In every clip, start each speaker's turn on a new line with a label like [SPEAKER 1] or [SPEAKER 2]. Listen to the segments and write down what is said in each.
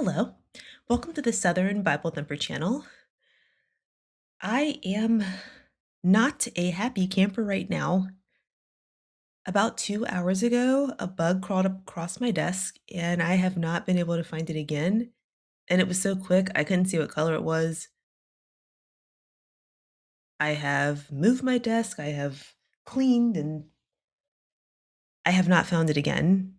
[SPEAKER 1] Hello, welcome to the Southern Bible Thumper channel. I am not a happy camper right now. About 2 hours ago, a bug crawled up across my desk and I have not been able to find it again. And it was so quick, I couldn't see what color it was. I have moved my desk, I have cleaned, and I have not found it again.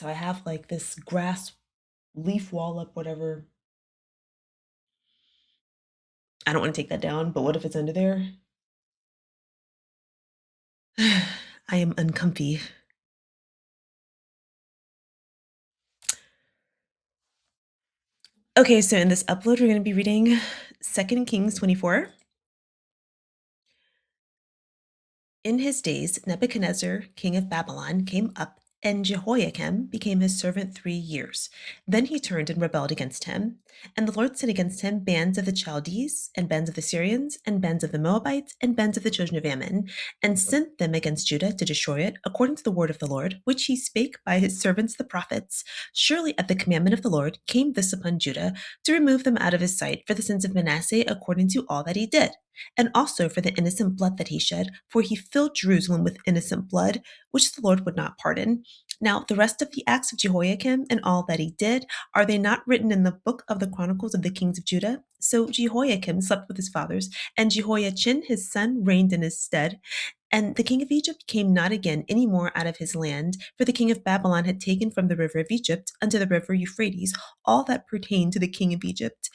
[SPEAKER 1] So I have like this grass leaf wall up, whatever. I don't want to take that down, but what if it's under there? I am uncomfy. Okay, so in this upload, we're going to be reading 2 Kings 24. In his days, Nebuchadnezzar, king of Babylon, came up, and Jehoiakim became his servant 3 years. Then he turned and rebelled against him. And the Lord sent against him bands of the Chaldees, and bands of the Syrians, and bands of the Moabites, and bands of the children of Ammon, and sent them against Judah to destroy it, according to the word of the Lord, which he spake by his servants the prophets. Surely at the commandment of the Lord came this upon Judah, to remove them out of his sight for the sins of Manasseh, according to all that he did, and also for the innocent blood that he shed, for he filled Jerusalem with innocent blood, which the Lord would not pardon. Now, the rest of the acts of Jehoiakim and all that he did, are they not written in the book of the Chronicles of the kings of Judah? So Jehoiakim slept with his fathers, and Jehoiachin his son reigned in his stead. And the king of Egypt came not again any more out of his land, for the king of Babylon had taken from the river of Egypt unto the river Euphrates all that pertained to the king of Egypt.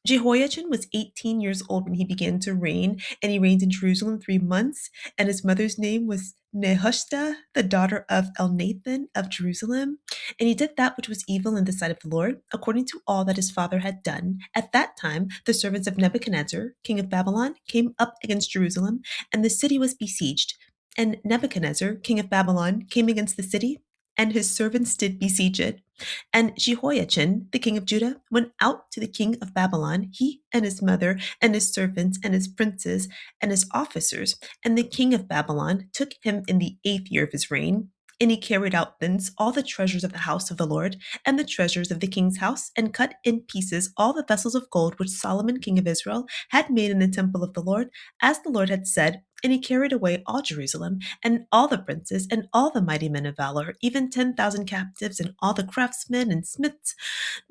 [SPEAKER 1] Jehoiachin was 18 years old when he began to reign, and he reigned in Jerusalem 3 months. And his mother's name was Nehushta, the daughter of Elnathan of Jerusalem. And he did that which was evil in the sight of the Lord, according to all that his father had done. At that time, the servants of Nebuchadnezzar, king of Babylon, came up against Jerusalem, and the city was besieged. And Nebuchadnezzar, king of Babylon, came against the city, and his servants did besiege it. And Jehoiachin, the king of Judah, went out to the king of Babylon, he and his mother, and his servants, and his princes, and his officers. And the king of Babylon took him in the 8th year of his reign. And he carried out thence all the treasures of the house of the Lord, and the treasures of the king's house, and cut in pieces all the vessels of gold which Solomon king of Israel had made in the temple of the Lord, as the Lord had said. And he carried away all Jerusalem, and all the princes, and all the mighty men of valor, even 10,000 captives, and all the craftsmen and smiths.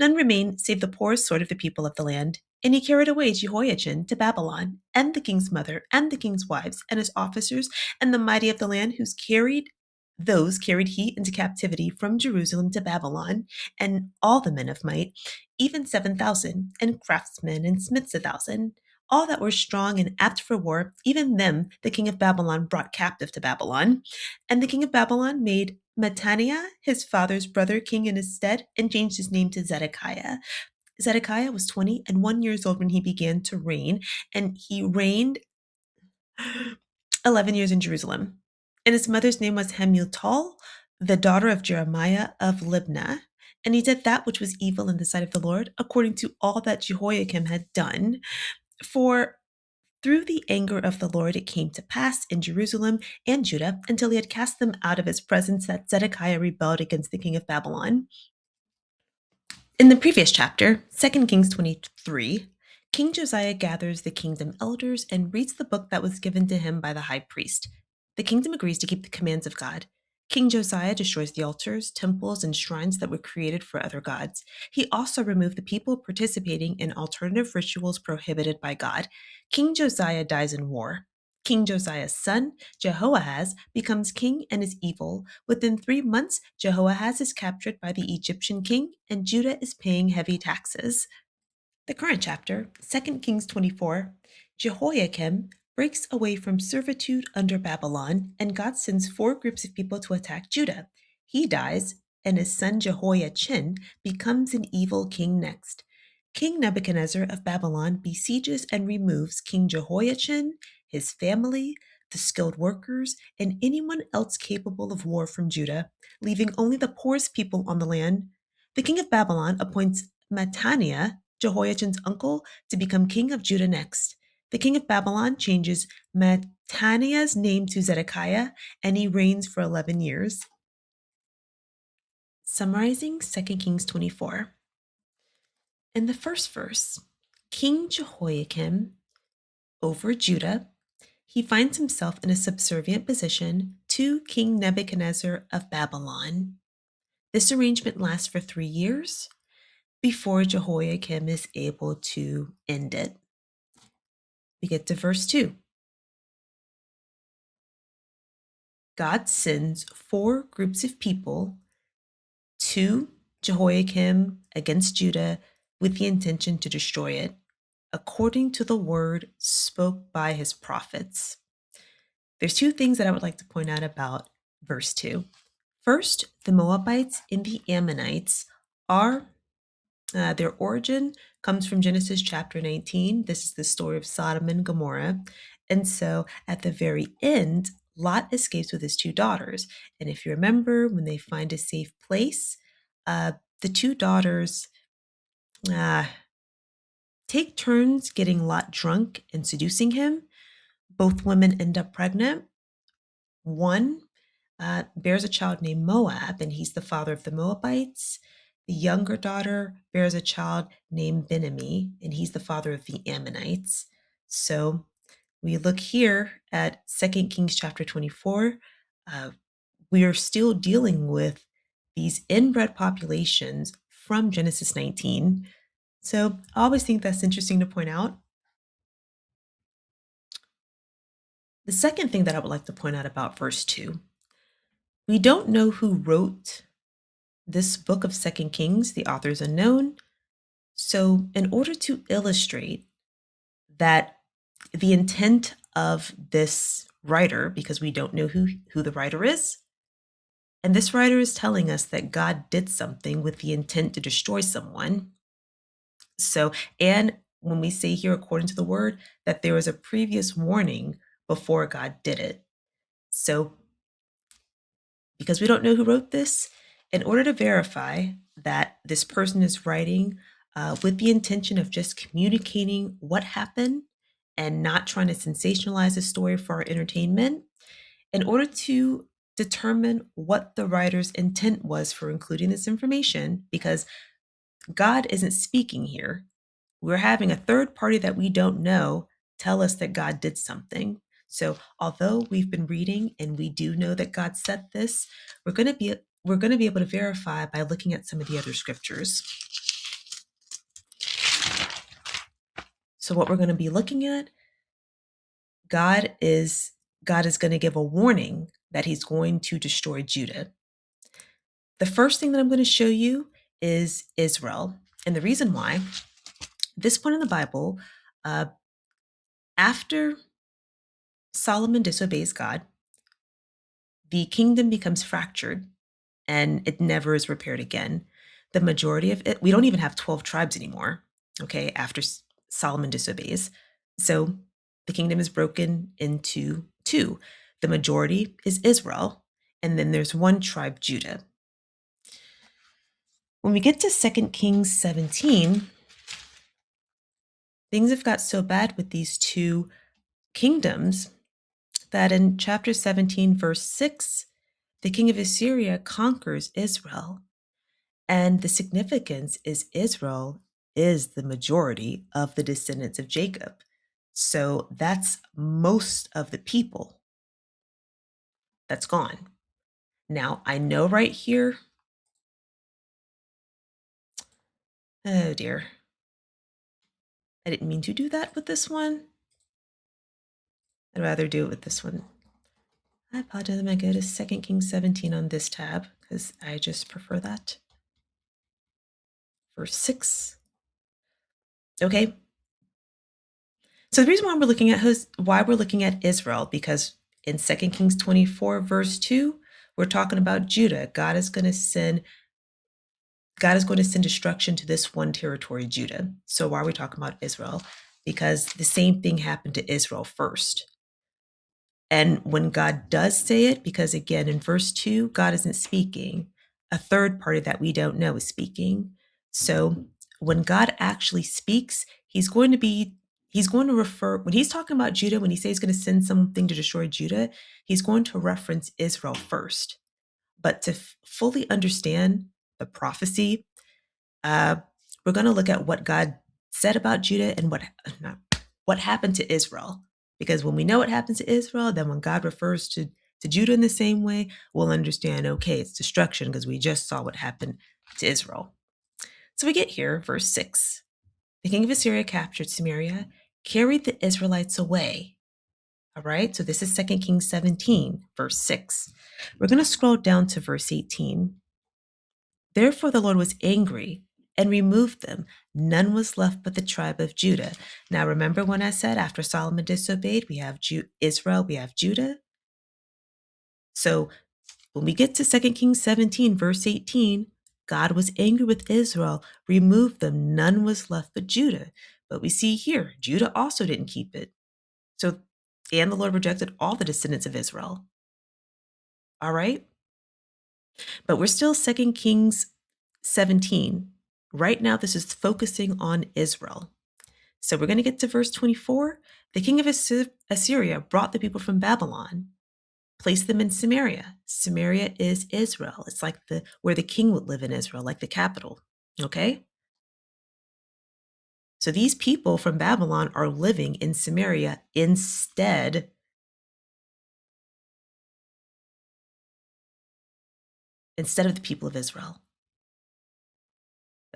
[SPEAKER 1] None remained save the poorest sort of the people of the land. And he carried away Jehoiachin to Babylon, and the king's mother, and the king's wives, and his officers, and the mighty of the land, those carried he into captivity from Jerusalem to Babylon, and all the men of might, even 7,000, and craftsmen and smiths 1,000. All that were strong and apt for war, even them the king of Babylon brought captive to Babylon. And the king of Babylon made Mattaniah, his father's brother, king in his stead, and changed his name to Zedekiah. Zedekiah was 21 years old when he began to reign, and he reigned 11 years in Jerusalem. And his mother's name was Hamutal, the daughter of Jeremiah of Libnah. And he did that which was evil in the sight of the Lord, according to all that Jehoiakim had done. For through the anger of the Lord it came to pass in Jerusalem and Judah, until he had cast them out of his presence, that Zedekiah rebelled against the king of Babylon. In the previous chapter, 2 Kings 23, King Josiah gathers the kingdom elders and reads the book that was given to him by the high priest. The kingdom agrees to keep the commands of God. King Josiah destroys the altars, temples, and shrines that were created for other gods. He also removed the people participating in alternative rituals prohibited by God. King Josiah dies in war. King Josiah's son, Jehoahaz, becomes king and is evil. Within 3 months, Jehoahaz is captured by the Egyptian king, and Judah is paying heavy taxes. The current chapter, 2 Kings 24, Jehoiakim breaks away from servitude under Babylon, and God sends 4 groups of people to attack Judah. He dies, and his son Jehoiachin becomes an evil king next. King Nebuchadnezzar of Babylon besieges and removes King Jehoiachin, his family, the skilled workers, and anyone else capable of war from Judah, leaving only the poorest people on the land. The king of Babylon appoints Mattaniah, Jehoiachin's uncle, to become king of Judah next. The king of Babylon changes Mattaniah's name to Zedekiah, and he reigns for 11 years. Summarizing 2 Kings 24. In the first verse, King Jehoiakim over Judah, he finds himself in a subservient position to King Nebuchadnezzar of Babylon. This arrangement lasts for 3 years before Jehoiakim is able to end it. We get to verse 2. God sends 4 groups of people to Jehoiakim against Judah with the intention to destroy it, according to the word spoke by his prophets. There's 2 things that I would like to point out about verse 2. First, the Moabites and the Ammonites are, their origin comes from Genesis chapter 19. This is the story of Sodom and Gomorrah. And so at the very end, Lot escapes with his 2 daughters. And if you remember, when they find a safe place, the 2 daughters take turns getting Lot drunk and seducing him. Both women end up pregnant. One bears a child named Moab, and he's the father of the Moabites. The younger daughter bears a child named Benami, and he's the father of the Ammonites. So we look here at 2 Kings chapter 24. We are still dealing with these inbred populations from Genesis 19. So I always think that's interesting to point out. The second thing that I would like to point out about verse 2, we don't know who wrote this book of 2 Kings. The author is unknown. So in order to illustrate that the intent of this writer, because we don't know who the writer is, and this writer is telling us that God did something with the intent to destroy someone. So, and when we say here, according to the word, that there was a previous warning before God did it. So, because we don't know who wrote this, in order to verify that this person is writing with the intention of just communicating what happened and not trying to sensationalize the story for our entertainment, in order to determine what the writer's intent was for including this information, because God isn't speaking here. We're having a third party that we don't know tell us that God did something. So although we've been reading and we do know that God said this, we're going to be able to verify by looking at some of the other scriptures. So what we're going to be looking at, God is going to give a warning that he's going to destroy Judah. The first thing that I'm going to show you is Israel. And the reason why, this point in the Bible, after Solomon disobeys God, the kingdom becomes fractured and it never is repaired again. The majority of it, we don't even have 12 tribes anymore, okay, after Solomon disobeys. So the kingdom is broken into 2. The majority is Israel, and then there's 1 tribe, Judah. When we get to 2 Kings 17, things have got so bad with these 2 kingdoms that in chapter 17, verse 6, the king of Assyria conquers Israel. And the significance is Israel is the majority of the descendants of Jacob. So that's most of the people that's gone. Now, I know right here, oh dear, I didn't mean to do that with this one. I'd rather do it with this one. I apologize. I'm going to go to 2 Kings 17 on this tab because I just prefer that. Verse 6. Okay. So the reason why we're looking at Israel, because in 2 Kings 24, verse 2, we're talking about Judah. God is going to send destruction to this one territory, Judah. So why are we talking about Israel? Because the same thing happened to Israel first. And when God does say it, because again, in verse 2, God isn't speaking. A third party that we don't know is speaking. So when God actually speaks, he's going to refer, when he's talking about Judah, when he says he's going to send something to destroy Judah, he's going to reference Israel first. But to fully understand the prophecy. Uh, we're going to look at what God said about Judah and what happened to Israel. Because when we know what happens to Israel, then when God refers to Judah in the same way, we'll understand, okay, it's destruction because we just saw what happened to Israel. So we get here, verse 6. The king of Assyria captured Samaria, carried the Israelites away. All right, so this is 2 Kings 17, verse 6. We're going to scroll down to verse 18. Therefore the Lord was angry and removed them. None was left but the tribe of Judah. Now remember when I said after Solomon disobeyed, we have Israel, we have Judah. So when we get to 2 Kings 17, verse 18, God was angry with Israel, removed them. None was left but Judah. But we see here, Judah also didn't keep it. So, and the Lord rejected all the descendants of Israel. All right? But we're still 2 Kings 17. Right now, this is focusing on Israel. So we're going to get to verse 24. The king of Assyria brought the people from Babylon, placed them in Samaria. Samaria is Israel. It's like where the king would live in Israel, like the capital. Okay? So these people from Babylon are living in Samaria instead of the people of Israel.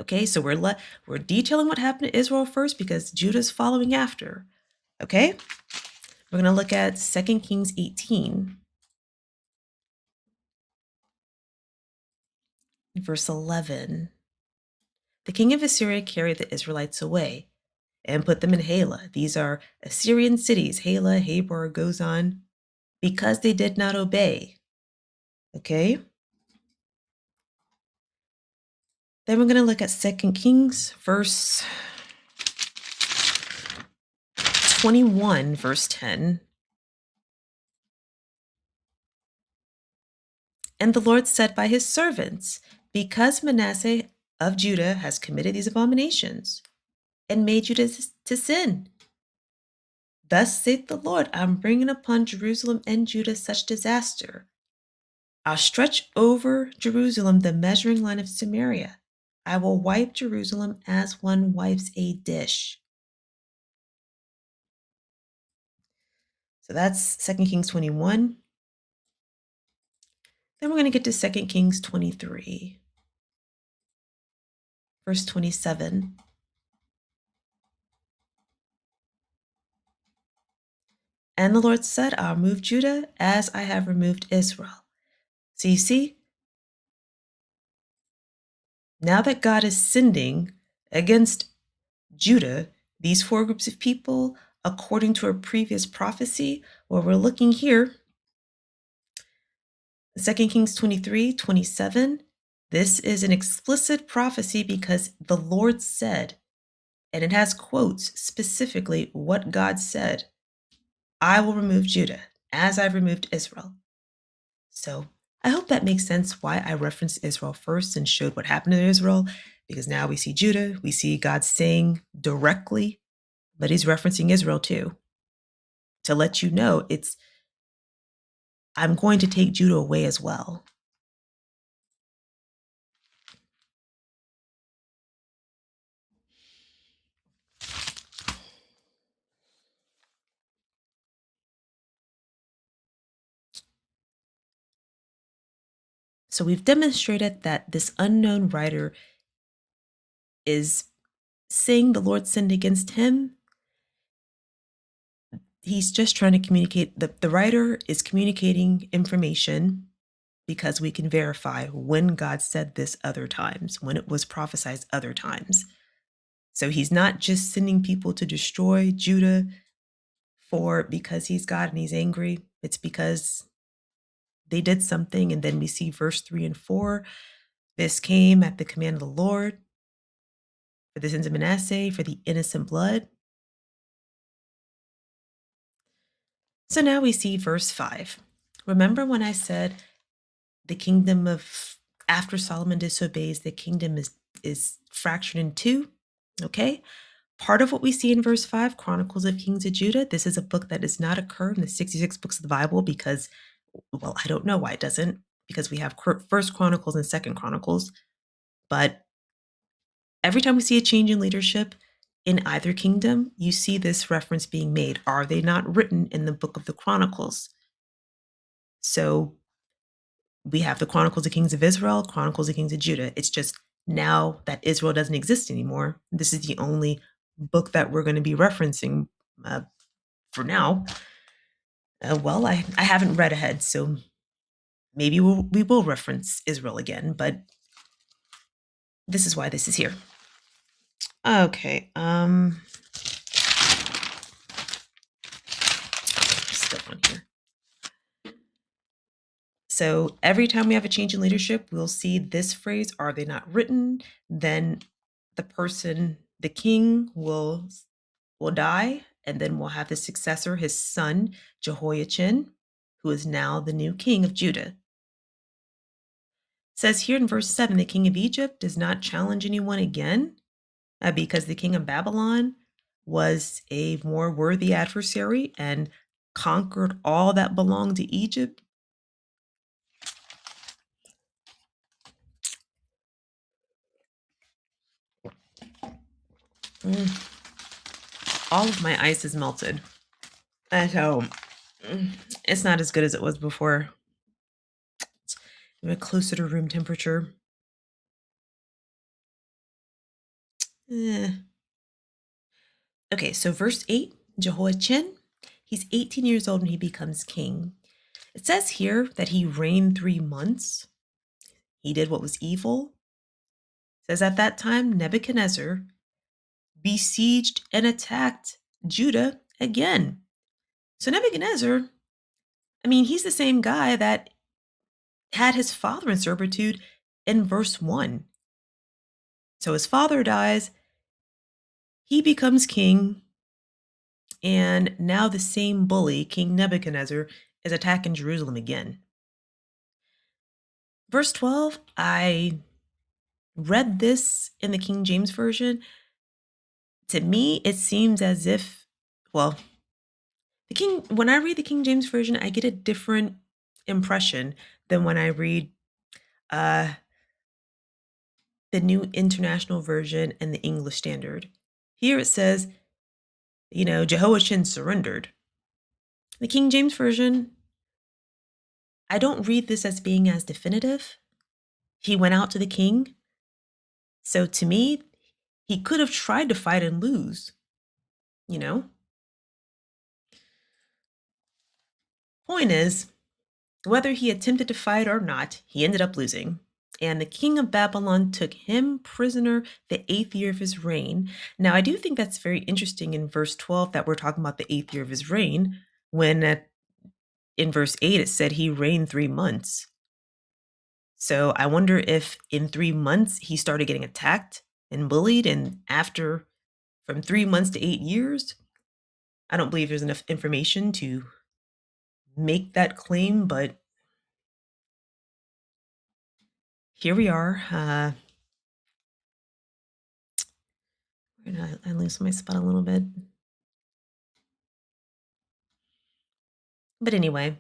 [SPEAKER 1] Okay, so we're detailing what happened to Israel first because Judah's following after. Okay? We're going to look at 2 Kings 18, verse 11. The king of Assyria carried the Israelites away and put them in Halah. These are Assyrian cities, Halah, Habor, goes on, because they did not obey. Okay? Then we're going to look at 2 Kings, verse 21, verse 10. And the Lord said by his servants, because Manasseh of Judah has committed these abominations and made Judah to sin. Thus saith the Lord, I'm bringing upon Jerusalem and Judah such disaster. I'll stretch over Jerusalem the measuring line of Samaria. I will wipe Jerusalem as one wipes a dish. So that's 2 Kings 21. Then we're going to get to 2 Kings 23, verse 27. And the Lord said, I'll remove Judah as I have removed Israel. So you see, now that God is sending against Judah these four groups of people, according to a previous prophecy, well, we're looking here, 2 Kings 23, 27. This is an explicit prophecy because the Lord said, and it has quotes specifically what God said, I will remove Judah as I've removed Israel. So I hope that makes sense why I referenced Israel first and showed what happened to Israel, because now we see Judah, we see God saying directly, but he's referencing Israel too, to let you know I'm going to take Judah away as well. So we've demonstrated that this unknown writer is saying the Lord sinned against him. He's just trying to communicate, the writer is communicating information because we can verify when God said this other times, when it was prophesied other times. So he's not just sending people to destroy Judah because he's God and he's angry. It's because they did something. And then we see verse 3 and 4. This came at the command of the Lord for the sins of Manasseh, for the innocent blood. So now we see verse 5. Remember when I said the kingdom of, after Solomon disobeys, the kingdom is fractured in two? Okay. Part of what we see in verse 5, Chronicles of Kings of Judah, this is a book that does not occur in the 66 books of the Bible because, well, I don't know why it doesn't, because we have First Chronicles and Second Chronicles. But every time we see a change in leadership in either kingdom, you see this reference being made. Are they not written in the book of the Chronicles? So we have the Chronicles of Kings of Israel, Chronicles of Kings of Judah. It's just now that Israel doesn't exist anymore, this is the only book that we're going to be referencing for now. Well, I haven't read ahead, so maybe we will reference Israel again, but this is why this is here. Okay. Still on here. So every time we have a change in leadership, we'll see this phrase, are they not written? Then the king will die, and then we'll have his successor, his son, Jehoiachin, who is now the new king of Judah. It says here in verse 7, the king of Egypt does not challenge anyone again because the king of Babylon was a more worthy adversary and conquered all that belonged to Egypt. All of my ice is melted. And so it's not as good as it was before. We're closer to room temperature. Okay, so verse 8, Jehoiachin, he's 18 years old when he becomes king. It says here that he reigned 3 months. He did what was evil. It says at that time, Nebuchadnezzar besieged and attacked Judah again. So Nebuchadnezzar, he's the same guy that had his father in servitude in verse 1. So his father dies, he becomes king, and now the same bully, King Nebuchadnezzar, is attacking Jerusalem again. Verse 12, I read this in the King James Version. To me, it seems as if, well, when I read the King James Version, I get a different impression than when I read the New International Version and the English Standard. Here it says, Jehoiachin surrendered. The King James Version, I don't read this as being as definitive. He went out to the king. So to me, he could have tried to fight and lose, you know? Point is, whether he attempted to fight or not, he ended up losing. And the king of Babylon took him prisoner the 8th year of his reign. Now, I do think that's very interesting in verse 12 that we're talking about the 8th year of his reign, when in verse 8 it said he reigned 3 months. So I wonder if in 3 months he started getting attacked and bullied, and after from 3 months to 8 years, I don't believe there's enough information to make that claim, but here we are. I lose my spot a little bit. But anyway,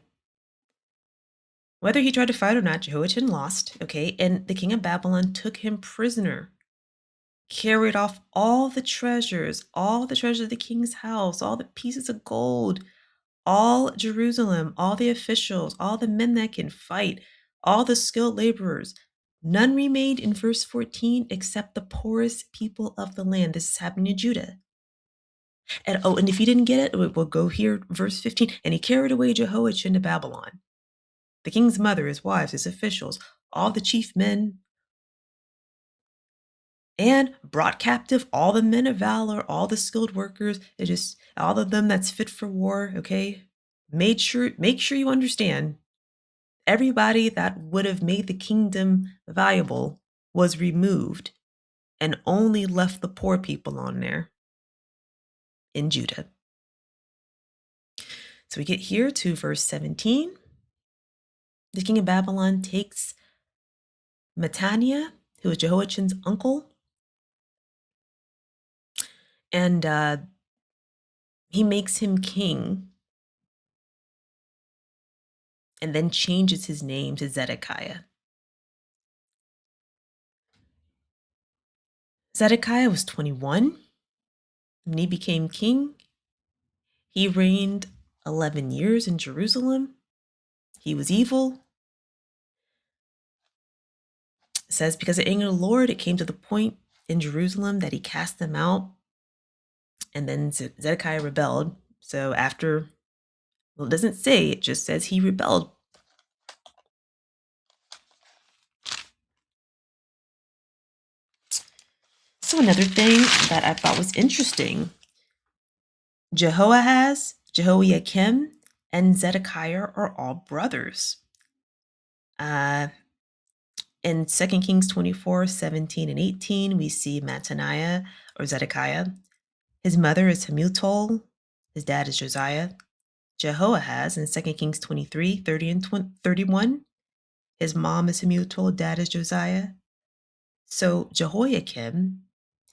[SPEAKER 1] whether he tried to fight or not, Jehoiachin lost, okay? And the king of Babylon took him prisoner, carried off all the treasures of the king's house, all the pieces of gold, all Jerusalem, all the officials, all the men that can fight, all the skilled laborers. None remained in verse 14 except the poorest people of the land. This is happening in Judah. And if you didn't get it, we'll go here, verse 15. And he carried away Jehoiachin to Babylon. The king's mother, his wives, his officials, all the chief men, and brought captive all the men of valor, all the skilled workers, just all of them that's fit for war, okay? Make sure you understand, everybody that would have made the kingdom valuable was removed and only left the poor people on there in Judah. So we get here to verse 17. The king of Babylon takes Mattaniah, who is Jehoiachin's uncle, and he makes him king and then changes his name to Zedekiah. Zedekiah was 21 when he became king. He reigned 11 years in Jerusalem. He was evil. It says, because it angered the Lord, it came to the point in Jerusalem that he cast them out. And then Zedekiah rebelled. So after, well, it doesn't say, it just says he rebelled. So another thing that I thought was interesting, Jehoahaz, Jehoiakim, and Zedekiah are all brothers. In 2 Kings 24, 17, and 18, we see Mattaniah or Zedekiah. His mother is Hamutal. His dad is Josiah. Jehoahaz in 2 Kings 23, 30, and 31. His mom is Hamutal. Dad is Josiah. So Jehoiakim,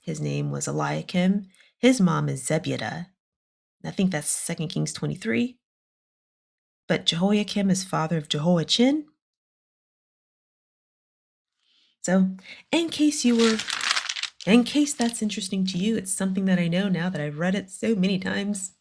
[SPEAKER 1] his name was Eliakim. His mom is Zebudah. I think that's 2 Kings 23. But Jehoiakim is father of Jehoiachin. So in case that's interesting to you, it's something that I know now that I've read it so many times.